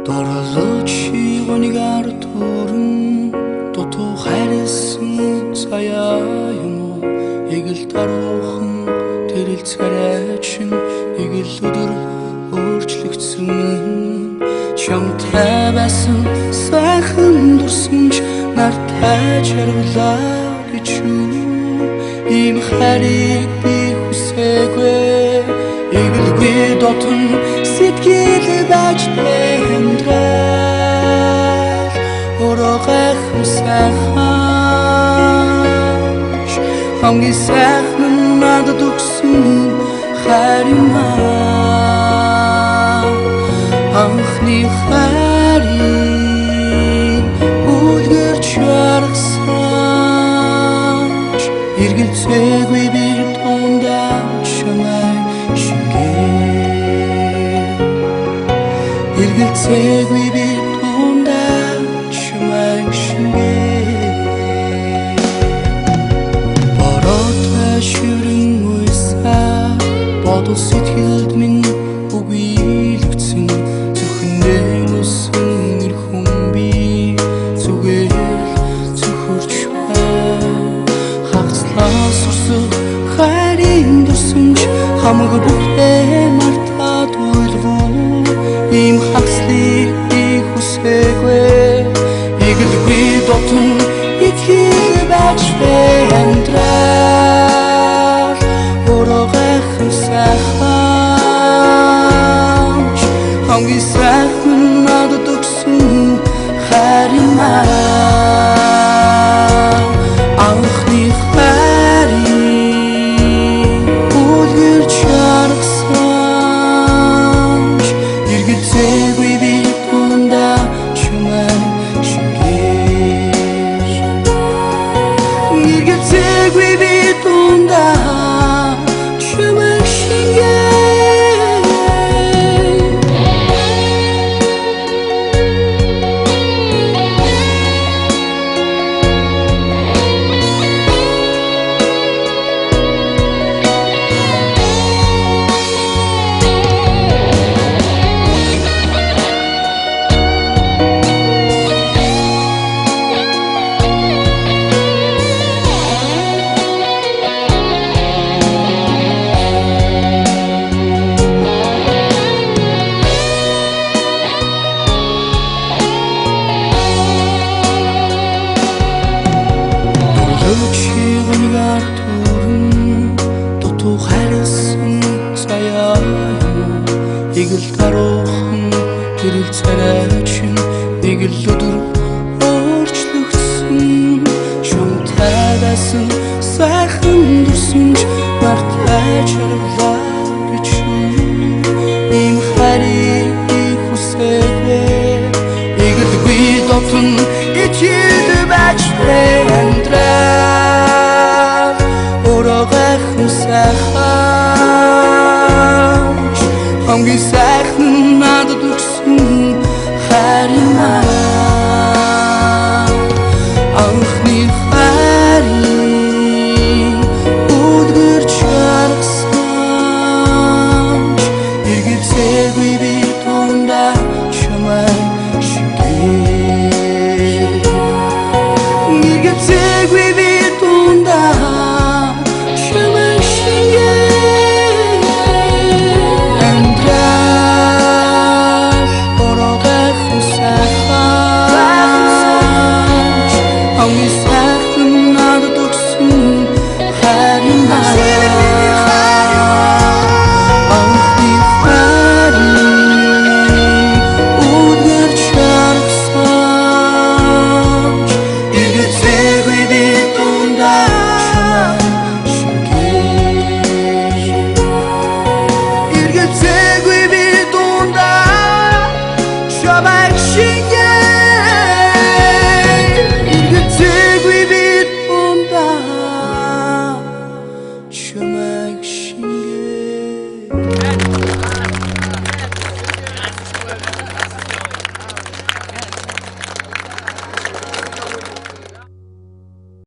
Дорлочи гонигаар төрөн дутуу хайрсан сая юм уу эгэл даруухан тэрэл царайчин эгэл өдөр өөрчлөгдсөн чамтай байсан сайхан дурсамж нартай жаргалаа гэж ийм хайрыг би хүсээгүй эгэлгүй дотн сэтгэл байж амьдрал өөрөө гайхам сайхан хамгийн сайхан надад өгсөн хайр юм анхны хайрын үлгэрч яргасан эргэлзээгүй би тундаа чамайг эргэлзээгүй би тундаа чамайг шингээ бороотой ширэн уйсаа бодол сэтгэлд минь үгийлгцэн зүхэндээ нүсэн нэр хүн би зүгээр зөвхөрч хагцлаа сурсах хайрын дурсамж хамаг бүхээ мартаад уйлвуу ийм хагцлыг би хүсээгүй эгэлгүй дотн итгэл байж амьдрал өөрөө гайхам сайхан хамгийн сайхан надад өгсөн хайр юм анхны хайрын үлгэрч яргасан эргэлзээгүй би тундаа чамайг шингээр эргэлзээгүй би тундаа чамайг шингээр Чигнгаар төрөн дутуу хайрсан сая эгэл даруухан тэрэл царайчин эгэл өдөр өөрчлөгдсөн чамтай байсан сайхан дурсамж нартай жаргалаа